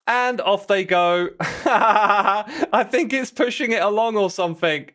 And off they go. I think it's pushing it along or something.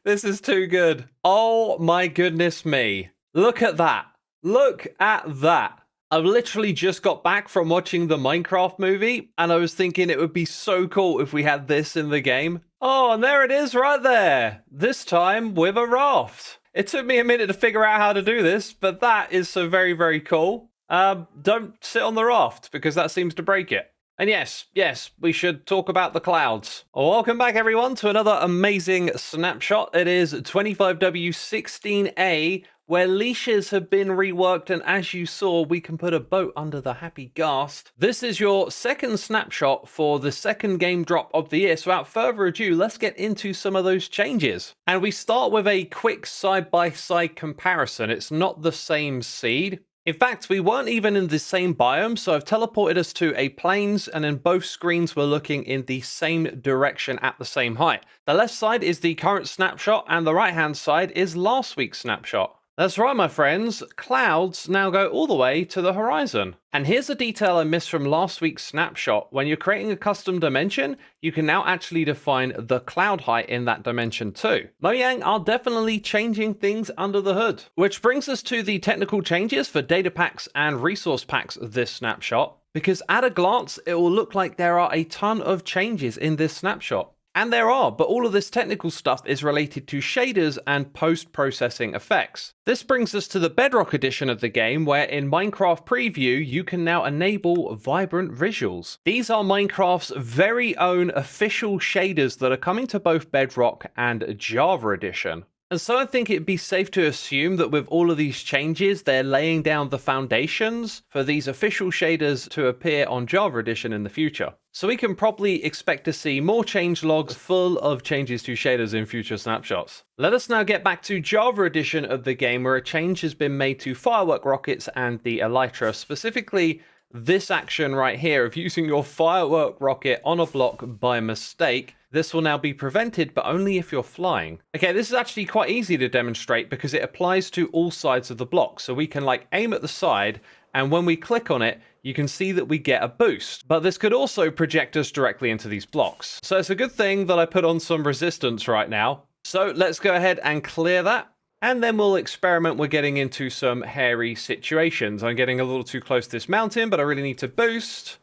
This is too good. Oh my goodness me. Look at that. Look at that. I've literally just got back from watching the Minecraft movie, and I was thinking it would be so cool if we had this in the game. Oh, and there it is right there. This time with a raft. It took me a minute to figure out how to do this, but that is so very, very cool. Don't sit on the raft, because that seems to break it. And yes, we should talk about the clouds. Welcome back, everyone, to another amazing snapshot. It is 25W16A, where leashes have been reworked, and as you saw, we can put a boat under the Happy Ghast. This is your second snapshot for the second game drop of the year, so without further ado, let's get into some of those changes. And we start with a quick side-by-side comparison. It's not the same seed. In fact, we weren't even in the same biome, so I've teleported us to a plains, and in both screens we're looking in the same direction at the same height. The left side is the current snapshot, and the right-hand side is last week's snapshot. That's right, my friends, clouds now go all the way to the horizon. And here's a detail I missed from last week's snapshot. When you're creating a custom dimension, you can now actually define the cloud height in that dimension too. Mojang are definitely changing things under the hood. Which brings us to the technical changes for data packs and resource packs this snapshot. Because at a glance, it will look like there are a ton of changes in this snapshot. And there are, but all of this technical stuff is related to shaders and post-processing effects. This brings us to the Bedrock edition of the game, where in Minecraft Preview, you can now enable vibrant visuals. These are Minecraft's very own official shaders that are coming to both Bedrock and Java edition. And so I think it'd be safe to assume that with all of these changes, they're laying down the foundations for these official shaders to appear on Java Edition in the future. So we can probably expect to see more change logs full of changes to shaders in future snapshots. Let us now get back to Java Edition of the game, where a change has been made to Firework Rockets and the Elytra, specifically this action right here of using your Firework Rocket on a block by mistake. This will now be prevented, but only if you're flying. Okay, this is actually quite easy to demonstrate because it applies to all sides of the block. So we can like aim at the side, and when we click on it, you can see that we get a boost. But this could also project us directly into these blocks. So it's a good thing that I put on some resistance right now. So let's go ahead and clear that. And then we'll experiment with getting into some hairy situations. I'm getting a little too close to this mountain, but I really need to boost.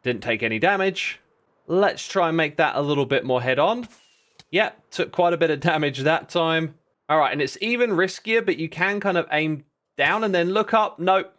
Didn't take any damage. Let's try and make that a little bit more head-on. Yep, took quite a bit of damage that time. All right, and it's even riskier, but you can kind of aim down and then look up. Nope,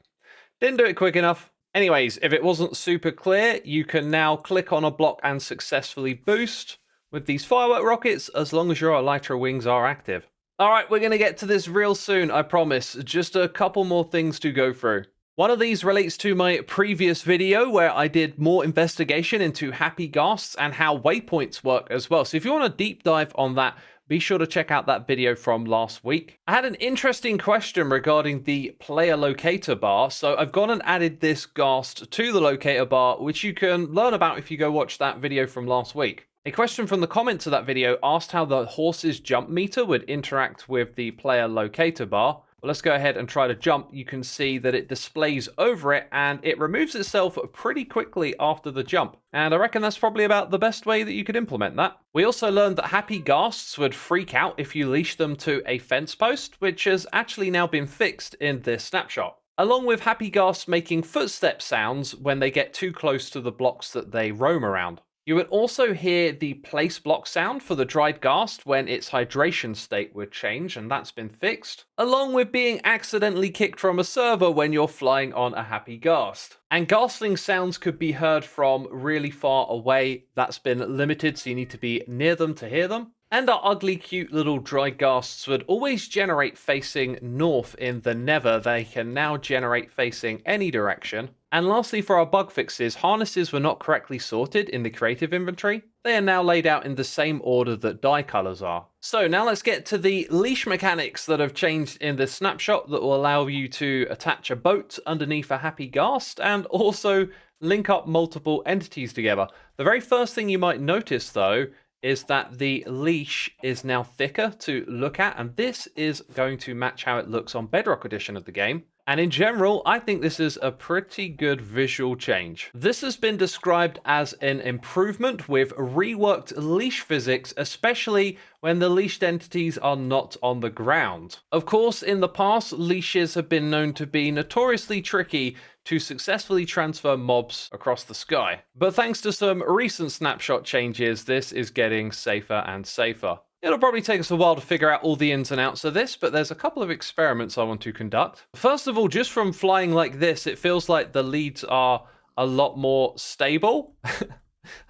didn't do it quick enough. Anyways, if it wasn't super clear, you can now click on a block and successfully boost with these Firework Rockets, as long as your Elytra wings are active. All right, we're going to get to this real soon, I promise. Just a couple more things to go through. One of these relates to my previous video where I did more investigation into Happy Ghasts and how waypoints work as well. So if you want a deep dive on that, be sure to check out that video from last week. I had an interesting question regarding the player locator bar. So I've gone and added this ghast to the locator bar, which you can learn about if you go watch that video from last week. A question from the comments of that video asked how the horse's jump meter would interact with the player locator bar. Well, let's go ahead and try to jump. You can see that it displays over it and it removes itself pretty quickly after the jump. And I reckon that's probably about the best way that you could implement that. We also learned that Happy Ghasts would freak out if you leash them to a fence post, which has actually now been fixed in this snapshot. Along with Happy Ghasts making footstep sounds when they get too close to the blocks that they roam around. You would also hear the place block sound for the dried ghast when its hydration state would change, and that's been fixed. Along with being accidentally kicked from a server when you're flying on a Happy Ghast. And ghastling sounds could be heard from really far away. That's been limited, so you need to be near them to hear them. And our ugly, cute little dry ghasts would always generate facing north in the nether. They can now generate facing any direction. And lastly, for our bug fixes, harnesses were not correctly sorted in the creative inventory. They are now laid out in the same order that dye colors are. So now let's get to the leash mechanics that have changed in this snapshot that will allow you to attach a boat underneath a Happy Ghast and also link up multiple entities together. The very first thing you might notice though is that the leash is now thicker to look at, and this is going to match how it looks on Bedrock edition of the game. And in general, I think this is a pretty good visual change. This has been described as an improvement with reworked leash physics, especially when the leashed entities are not on the ground. Of course, in the past, leashes have been known to be notoriously tricky to successfully transfer mobs across the sky. But thanks to some recent snapshot changes, this is getting safer and safer. It'll probably take us a while to figure out all the ins and outs of this, but there's a couple of experiments I want to conduct. First of all, just from flying like this, it feels like the leads are a lot more stable.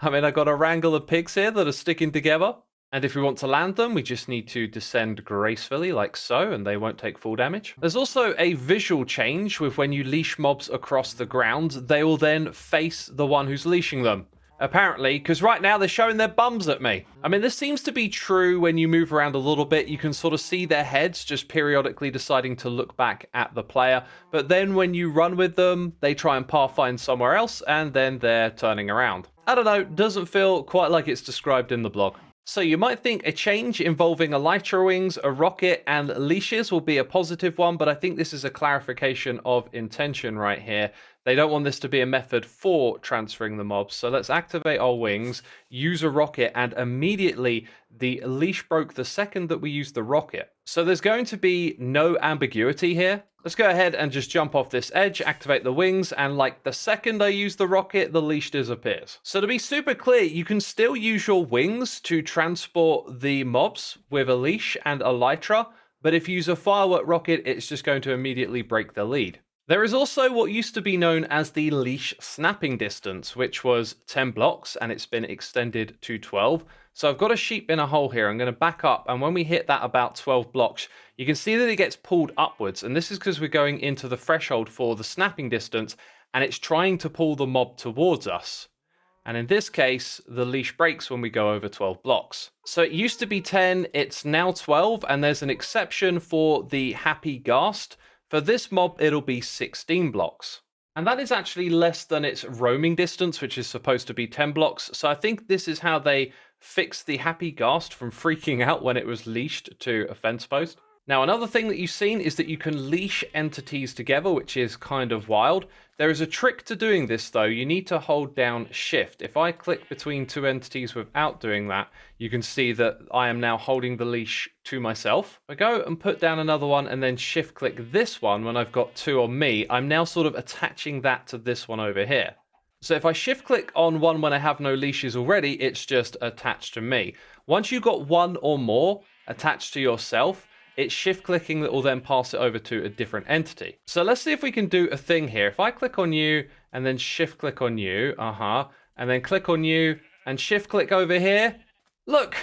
I mean, I've got a wrangle of pigs here that are sticking together. And if we want to land them, we just need to descend gracefully like so, and they won't take full damage. There's also a visual change with when you leash mobs across the ground, they will then face the one who's leashing them. Apparently, because right now they're showing their bums at me. I mean, this seems to be true when you move around a little bit. You can sort of see their heads just periodically deciding to look back at the player. But then when you run with them, they try and pathfind somewhere else, and then they're turning around. I don't know, doesn't feel quite like it's described in the blog. So you might think a change involving elytra wings, a rocket, and leashes will be a positive one, but I think this is a clarification of intention right here. They don't want this to be a method for transferring the mobs. So let's activate our wings, use a rocket, and immediately the leash broke the second that we used the rocket. So there's going to be no ambiguity here. Let's go ahead and just jump off this edge, activate the wings, and like the second I use the rocket, the leash disappears. So to be super clear, you can still use your wings to transport the mobs with a leash and elytra, but if you use a firework rocket, it's just going to immediately break the lead. There is also what used to be known as the leash snapping distance, which was 10 blocks, and it's been extended to 12. So I've got a sheep in a hole here. I'm going to back up, and when we hit that about 12 blocks, you can see that it gets pulled upwards, and this is because we're going into the threshold for the snapping distance, and it's trying to pull the mob towards us. And in this case, the leash breaks when we go over 12 blocks. So it used to be 10, it's now 12, and there's an exception for the Happy Ghast. For this mob, it'll be 16 blocks. And that is actually less than its roaming distance, which is supposed to be 10 blocks. So I think this is how they fixed the Happy Ghast from freaking out when it was leashed to a fence post. Now, another thing that you've seen is that you can leash entities together, which is kind of wild. There is a trick to doing this, though. You need to hold down Shift. If I click between two entities without doing that, you can see that I am now holding the leash to myself. If I go and put down another one and then Shift-click this one when I've got two on me, I'm now sort of attaching that to this one over here. So if I Shift-click on one when I have no leashes already, it's just attached to me. Once you've got one or more attached to yourself, it's shift-clicking that will then pass it over to a different entity. So let's see if we can do a thing here. If I click on you and then shift-click on you, and then click on you and shift-click over here, look,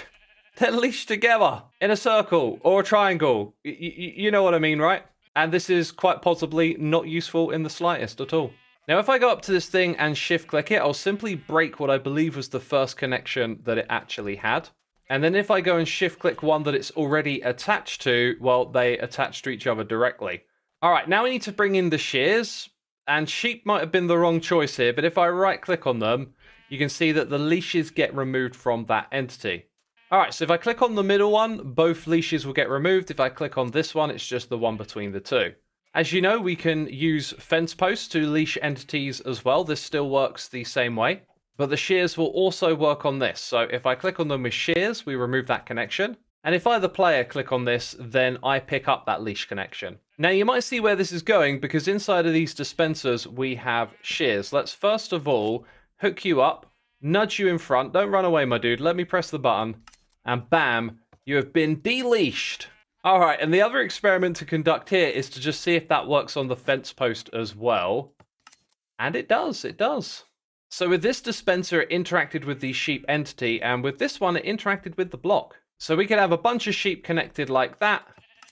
they're leashed together in a circle or a triangle. You know what I mean, right? And this is quite possibly not useful in the slightest at all. Now, if I go up to this thing and shift-click it, I'll simply break what I believe was the first connection that it actually had. And then if I go and shift-click one that it's already attached to, well, they attach to each other directly. All right, now we need to bring in the shears. And sheep might have been the wrong choice here, but if I right-click on them, you can see that the leashes get removed from that entity. All right, so if I click on the middle one, both leashes will get removed. If I click on this one, it's just the one between the two. As you know, we can use fence posts to leash entities as well. This still works the same way. But the shears will also work on this. So if I click on them with shears, we remove that connection. And if I, the player, click on this, then I pick up that leash connection. Now you might see where this is going because inside of these dispensers, we have shears. Let's first of all hook you up, nudge you in front. Don't run away, my dude. Let me press the button. And bam, you have been de-leashed. All right, and the other experiment to conduct here is to just see if that works on the fence post as well. And it does, it does. So with this dispenser, it interacted with the sheep entity, and with this one, it interacted with the block. So we could have a bunch of sheep connected like that,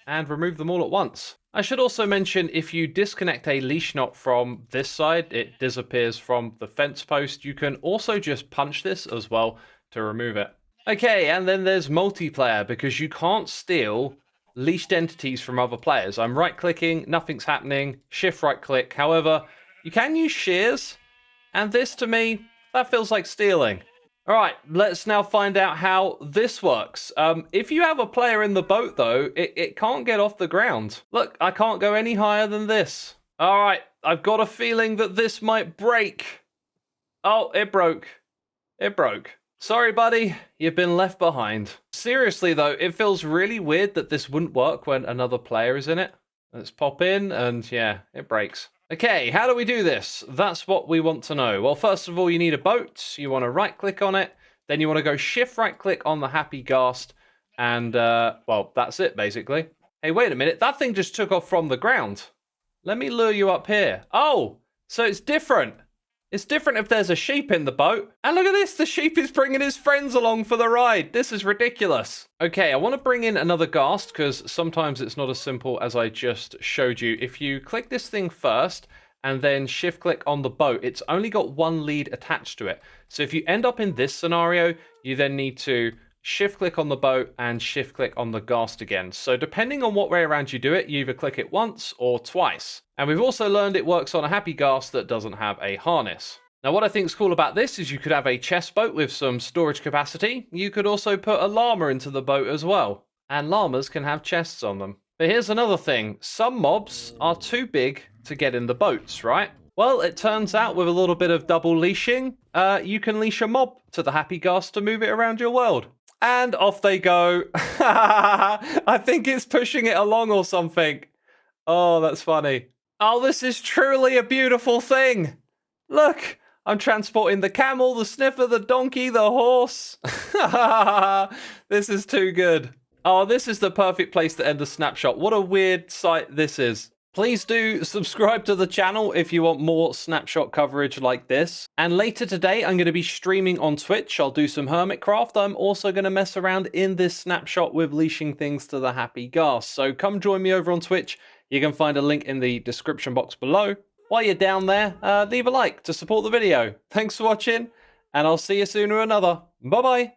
and remove them all at once. I should also mention, if you disconnect a leash knot from this side, it disappears from the fence post. You can also just punch this as well to remove it. Okay, and then there's multiplayer, because you can't steal leashed entities from other players. I'm right-clicking, nothing's happening, shift right-click. However, you can use shears. And this, to me, that feels like stealing. All right, let's now find out how this works. If you have a player in the boat, though, it can't get off the ground. Look, I can't go any higher than this. All right, I've got a feeling that this might break. Oh, it broke. It broke. Sorry, buddy, you've been left behind. Seriously, though, it feels really weird that this wouldn't work when another player is in it. Let's pop in, and yeah, it breaks. Okay, how do we do this? That's what we want to know. Well, first of all, you need a boat. You want to right-click on it. Then you want to go shift-right-click on the Happy Ghast. And, well, that's it, basically. Hey, wait a minute. That thing just took off from the ground. Let me lure you up here. Oh, so it's different. It's different if there's a sheep in the boat. And look at this, the sheep is bringing his friends along for the ride. This is ridiculous. Okay, I want to bring in another ghast because sometimes it's not as simple as I just showed you. If you click this thing first and then shift click on the boat, it's only got one lead attached to it. So if you end up in this scenario, you then need to shift click on the boat and shift click on the ghast again. So depending on what way around you do it, you either click it once or twice. And we've also learned it works on a Happy Ghast that doesn't have a harness. Now what I think is cool about this is you could have a chest boat with some storage capacity. You could also put a llama into the boat as well. And llamas can have chests on them. But here's another thing. Some mobs are too big to get in the boats, right? Well, it turns out with a little bit of double leashing, you can leash a mob to the Happy Ghast to move it around your world. And off they go. I think it's pushing it along or something. Oh, that's funny. Oh, this is truly a beautiful thing. Look, I'm transporting the camel, the sniffer, the donkey, the horse. This is too good. Oh, this is the perfect place to end the snapshot. What a weird sight this is. Please do subscribe to the channel if you want more snapshot coverage like this. And later today, I'm going to be streaming on Twitch. I'll do some Hermitcraft. I'm also going to mess around in this snapshot with leashing things to the Happy Ghast. So come join me over on Twitch. You can find a link in the description box below. While you're down there, leave a like to support the video. Thanks for watching, and I'll see you soon with another. Bye-bye.